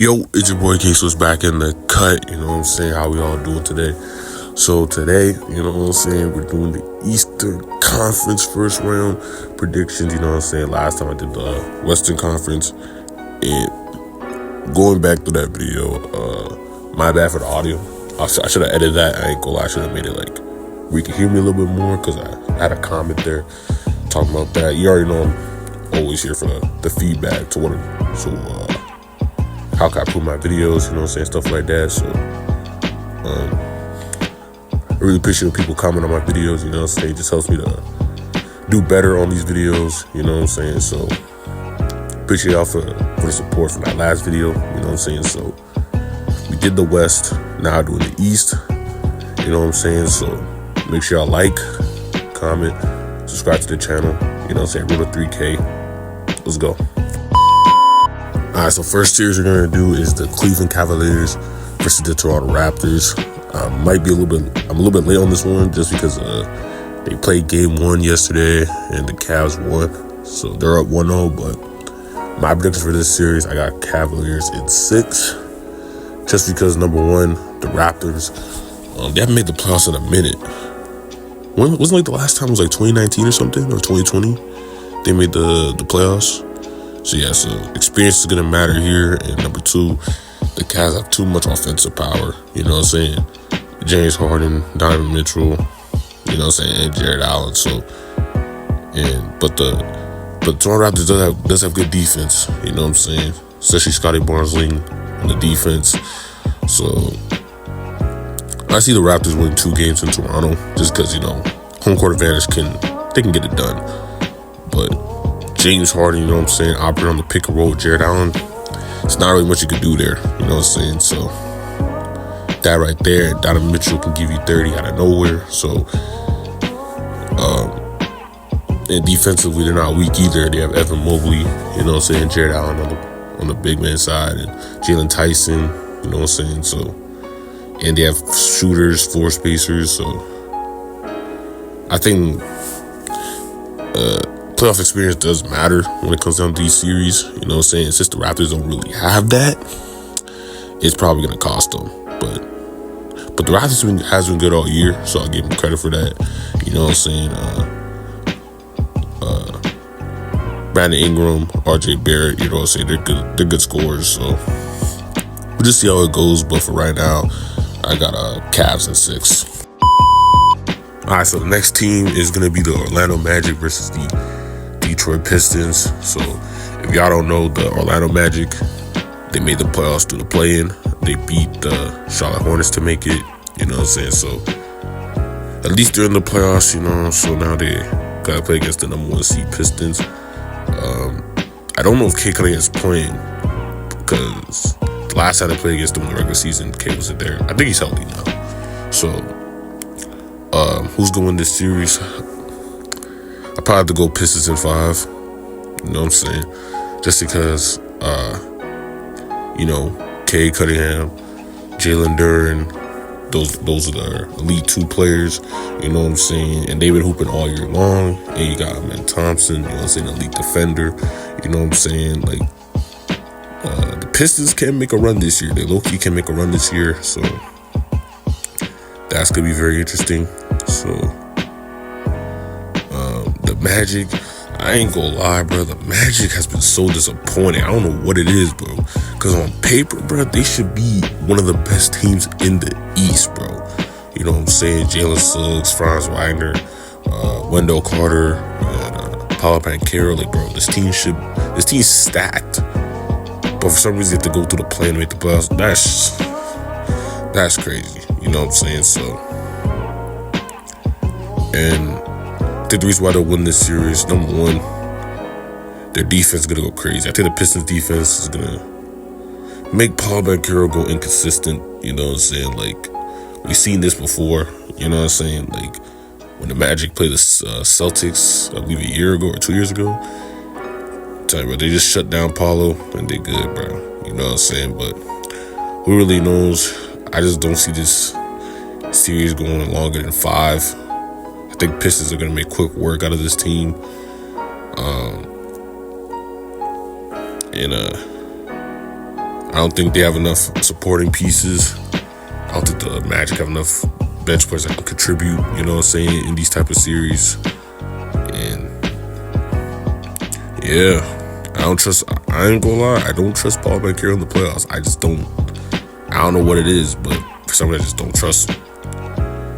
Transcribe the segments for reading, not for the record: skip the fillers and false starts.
Yo, it's your boy K-Swiss back in the cut, you know what I'm saying, how we all doing today. So today, you know what I'm saying, we're doing the Eastern Conference first round predictions, you know what I'm saying. Last time I did the Western Conference, and going back to that video, my bad for the audio. I should have edited that, I ain't gonna lie, I should have made it like, where you can hear me a little bit more, because I had a comment there talking about that. You already know I'm always here for the feedback to what, how can I improve my videos, you know what I'm saying, stuff like that. So I really appreciate when people comment on my videos, you know what I'm saying. It just helps me to do better on these videos, you know what I'm saying. So appreciate y'all for the support from that last video, you know what I'm saying. So we did the West, now doing the East, you know what I'm saying. So make sure y'all like, comment, subscribe to the channel, you know what I'm saying. Road to 3K. Let's go. All right, so first series we're gonna do is the Cleveland Cavaliers versus the Toronto Raptors. I'm a little bit late on this one just because they played game one yesterday and the Cavs won, so they're up 1-0. But my predictions for this series, I got Cavaliers in 6, just because number one, the Raptors, they haven't made the playoffs in a minute. When wasn't like the last time? It was like 2019 or something, or 2020. They made the playoffs. So yeah, so experience is gonna matter here. And number two, the Cavs have too much offensive power. You know what I'm saying? James Harden, Donovan Mitchell, you know what I'm saying, and Jared Allen. So, but the Toronto Raptors does have good defense. You know what I'm saying? Especially Scotty Barnes-Ling on the defense. So I see the Raptors winning 2 games in Toronto just because, you know, home court advantage they can get it done. But James Harden, you know what I'm saying, operating on the pick and roll with Jared Allen, it's not really much you could do there, you know what I'm saying. So that right there, Donovan Mitchell can give you 30 out of nowhere. So and defensively, they're not weak either. They have Evan Mobley, you know what I'm saying, Jared Allen on the big man side, and Jalen Tyson, you know what I'm saying. So, and they have shooters, floor spacers. So I think playoff experience does matter when it comes down to these series, you know what I'm saying. Since the Raptors don't really have that, it's probably going to cost them. But the Raptors has been good all year, so I'll give them credit for that, you know what I'm saying. Brandon Ingram, RJ Barrett, you know what I'm saying, they're good scorers. So we'll just see how it goes. But for right now, I got Cavs in 6. All right, so the next team is going to be the Orlando Magic versus the Detroit Pistons. So if y'all don't know, the Orlando Magic, they made the playoffs through the play-in. They beat the Charlotte Hornets to make it, you know what I'm saying. So at least they're in the playoffs, you know. So now they gotta play against the number 1 seed Pistons. I don't know if K Cunningham is playing, because the last time they played against them in the regular season, K wasn't there. I think he's healthy now. So who's going to win this series? I probably have to go Pistons in 5. You know what I'm saying? Just because, you know, K Cunningham, Jalen Duren, those are the elite 2 players. You know what I'm saying? And they've been hooping all year long. And you got Amen Thompson, you know what I'm saying, elite defender. You know what I'm saying? Like, the Pistons can make a run this year. They low-key can make a run this year. So that's going to be very interesting. So the Magic, I ain't gonna lie, bro. The Magic has been so disappointing. I don't know what it is, bro. Because on paper, bro, they should be one of the best teams in the East, bro. You know what I'm saying? Jalen Suggs, Franz Wagner, Wendell Carter, and Paolo Banchero. Like, bro, this team's stacked. But for some reason, they have to go through the play and make the playoffs. That's crazy. You know what I'm saying? So, and I think the reason why they'll win this series, number one, their defense is going to go crazy. I think the Pistons defense is going to make Paolo Banchero go inconsistent. You know what I'm saying? Like, we've seen this before. You know what I'm saying? Like, when the Magic played the Celtics, I believe a year ago or 2 years ago, tell you, bro, they just shut down Paolo and they good, bro. You know what I'm saying? But who really knows? I just don't see this series going longer than 5. I think Pistons are going to make quick work out of this team. And I don't think they have enough supporting pieces. I don't think the Magic have enough bench players that can contribute, you know what I'm saying, in these type of series. And yeah, I ain't gonna lie, I don't trust Paul Banchero in the playoffs. I don't know what it is, but for some reason I just don't trust him.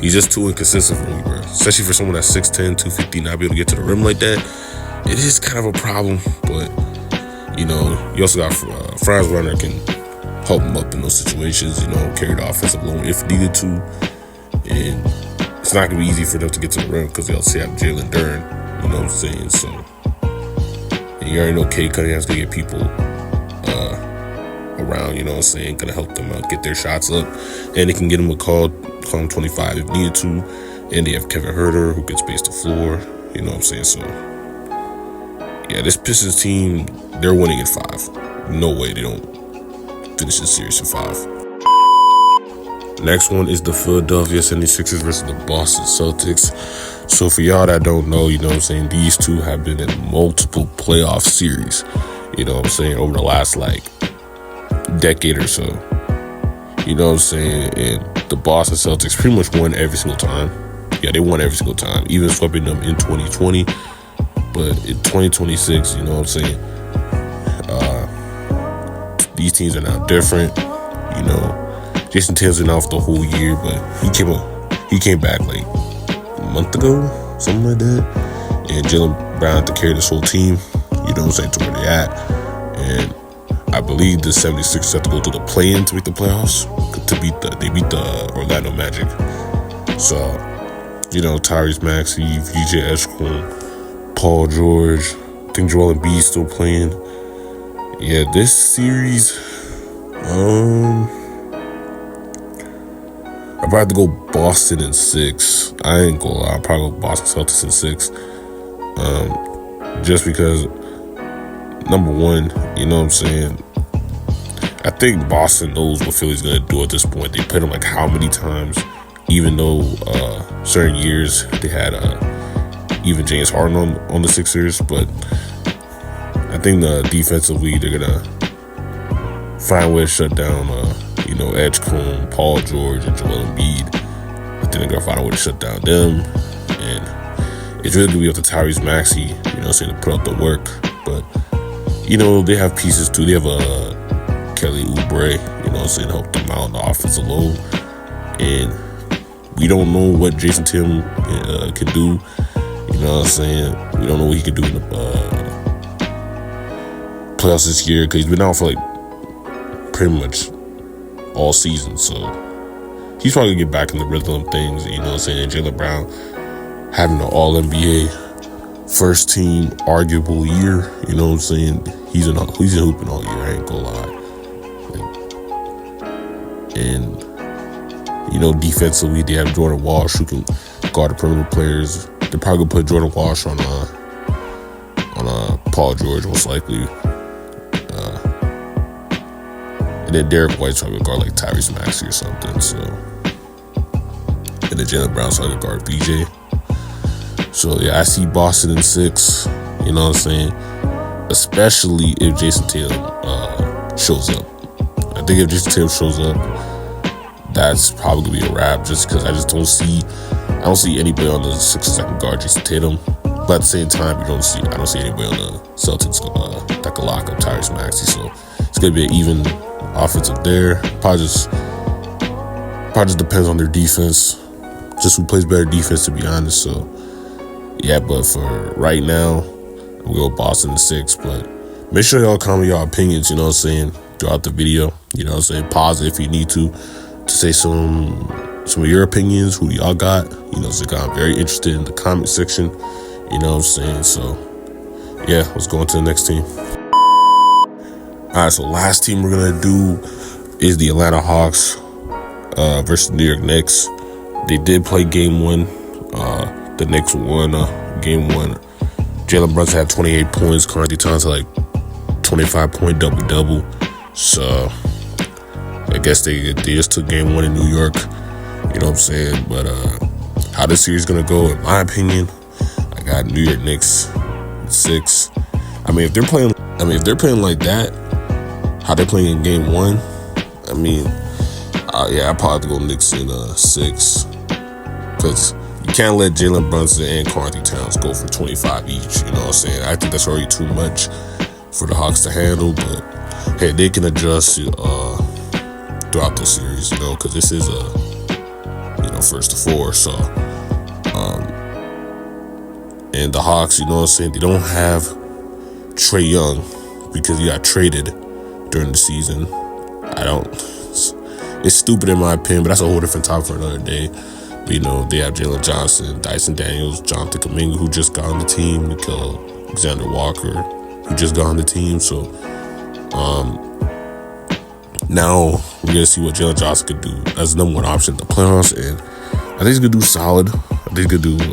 He's just too inconsistent for me, bro. Especially for someone that's 6'10", 250, not be able to get to the rim like that. It is kind of a problem, but you know, you also got Franz Wagner can help him up in those situations, you know, carry the offensive load if needed to. And it's not going to be easy for them to get to the rim because they also have Jalen Duren, you know what I'm saying? So, and you already know Cade Cunningham's going to get people around, you know what I'm saying, going to help them get their shots up. And they can get them a call him 25 if needed to. And they have Kevin Huerter who can space the floor, you know what I'm saying? So, yeah, this Pistons team, they're winning in 5. No way they don't finish this series in 5. Next one is the Philadelphia 76ers versus the Boston Celtics. So for y'all that don't know, you know what I'm saying, these two have been in multiple playoff series, you know what I'm saying, over the last decade or so. You know what I'm saying? And the Boston Celtics pretty much won every single time. Yeah, they won every single time, even sweeping them in 2020. But in 2026, you know what I'm saying, these teams are now different. You know, Jason Tatum's been out for the whole year, but he came back like a month ago, something like that. And Jaylen Brown had to carry this whole team, you know what I'm saying, to where they're at. And I believe the 76ers have to go through the play-in to make the playoffs they beat the Orlando Magic. So, you know, Tyrese Maxey, VJ Edgecombe, Paul George, I think Joel Embiid still playing. Yeah, this series, I'd probably have to go Boston in 6. I ain't gonna lie, I'll probably go Boston Celtics in 6. Just because, number one, you know what I'm saying, I think Boston knows what Philly's gonna do at this point. They played them like how many times, even though certain years they had even James Harden on the Sixers, but I think defensively they're gonna find a way to shut down you know, Edgecombe, Paul George, and Joel Embiid. I think they're gonna find a way to shut down them, and it's really gonna be up to Tyrese Maxey, you know what I'm saying, to put out the work. But you know, they have pieces too. They have Kelly Oubre, you know what I'm saying, to help them out on the offensive load. And we don't know what Jason Tatum can do. You know what I'm saying? We don't know what he can do in the playoffs this year because he's been out for like pretty much all season. So he's probably going to get back in the rhythm of things, you know what I'm saying? And Jaylen Brown having an All-NBA first team arguable year, you know what I'm saying? He's in hooping all year, I ain't gonna lie. And you know, defensively they have Jordan Walsh who can guard the perimeter players. They're probably gonna put Jordan Walsh on Paul George most likely, and then Derek White's probably gonna guard like Tyrese Maxey or something. So, and then Jaylen Brown's probably gonna guard VJ. So yeah, I see Boston in 6. You know what I'm saying? Especially if Jason Tatum shows up. I think if Jason Tatum shows up, that's probably gonna be a wrap. Just because I don't see anybody on the Sixers that can guard Jason Tatum. But at the same time, I don't see anybody on the Celtics that can lock up Tyrese Maxey. So it's gonna be an even offensive there. Probably just depends on their defense. Just who plays better defense, to be honest. So yeah, but for right now, I'm going to go Boston in 6. But make sure y'all comment your opinions, you know what I'm saying, throughout the video. You know what I'm saying? Pause it if you need to say some of your opinions. Who y'all got? You know, so I'm very interested in the comment section. You know what I'm saying? So yeah, let's go on to the next team. Alright, so last team we're going to do is the Atlanta Hawks versus the New York Knicks. They did play game 1. The Knicks won game 1. Jalen Brunson had 28 points. Karl-Anthony Towns had like 25-point double-double. So I guess they just took game 1 in New York. You know what I'm saying? But how this series is gonna go, in my opinion, I got New York Knicks 6. I mean, if they're playing like that, how they're playing in game 1, I mean, yeah, I'd probably have to go Knicks in 6. Because you can't let Jalen Brunson and Karl-Anthony Towns go for 25 each. You know what I'm saying? I think that's already too much for the Hawks to handle. But, hey, they can adjust throughout the series, you know, because this is first to 4. So, and the Hawks, you know what I'm saying, they don't have Trae Young because he got traded during the season. It's stupid in my opinion, but that's a whole different topic for another day. But, you know, they have Jalen Johnson, Dyson Daniels, Jonathan Kuminga, who just got on the team, Nickeil Alexander-Walker, who just got on the team. So, now we're going to see what Jalen Johnson could do as the number 1 option in the playoffs. And I think he's going to do solid. I think he's going to do,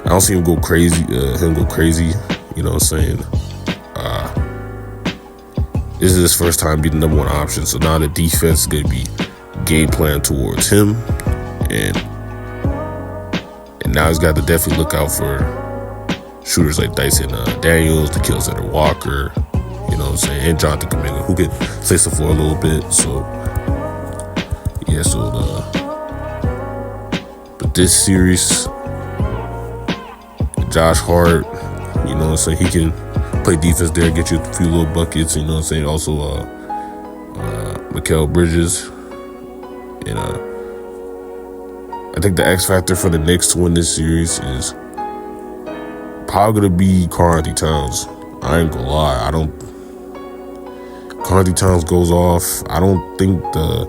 I don't see him go crazy, you know what I'm saying? This is his first time being the number 1 option, so now the defense is going to be game plan towards him, and now he's got to definitely look out for shooters like Dyson Daniels, Nickeil Alexander-Walker, you know what I'm saying, and Jonathan Kuminga, who can place the floor a little bit. So yeah, but this series, Josh Hart, you know what I'm saying, he can play defense there, get you a few little buckets, you know what I'm saying. Also, Mikal Bridges. And I think the X factor for the Knicks to win this series is probably going to be Karl-Anthony Towns. I ain't going to lie. Karl-Anthony Towns goes off. I don't think the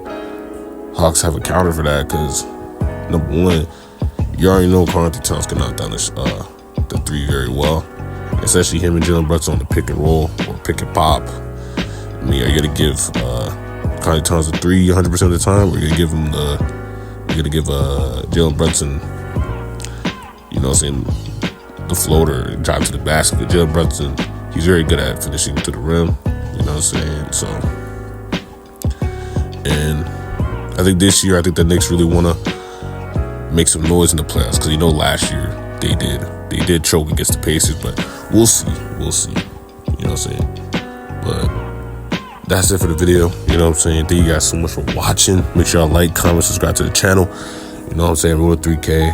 Hawks have a counter for that because, number 1, you already know Karl-Anthony Towns can knock down the 3 very well. Especially him and Jalen Brunson on the pick and roll or pick and pop. I mean, are you gonna give Karl-Anthony Towns a 3 100% of the time, or are you gonna give him Jalen Brunson, you know what I'm saying, the floater, drive to the basket? Jalen Brunson, he's very good at finishing to the rim, you know what I'm saying. So, and I think this year, I think the Knicks really wanna make some noise in the playoffs because last year they did choke against the Pacers, but we'll see, you know what I'm saying. But that's it for the video, you know what I'm saying. Thank you guys so much for watching. Make sure y'all like, comment, subscribe to the channel, you know what I'm saying. We're at 3K.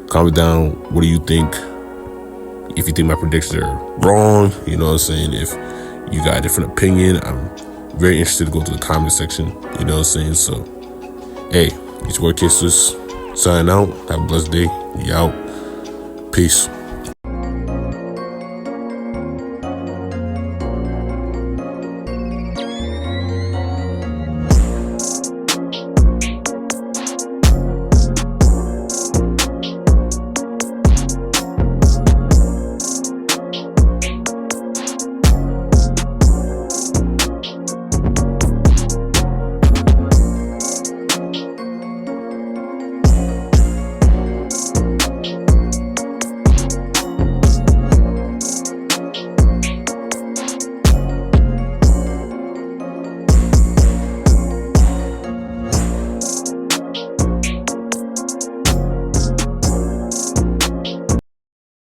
Comment down, what do you think, if you think my predictions are wrong, you know what I'm saying. If you got a different opinion, I'm very interested to go to the comment section, you know what I'm saying. So, hey, it's your boy Kisses signing out. Have a blessed day. We out. Peace.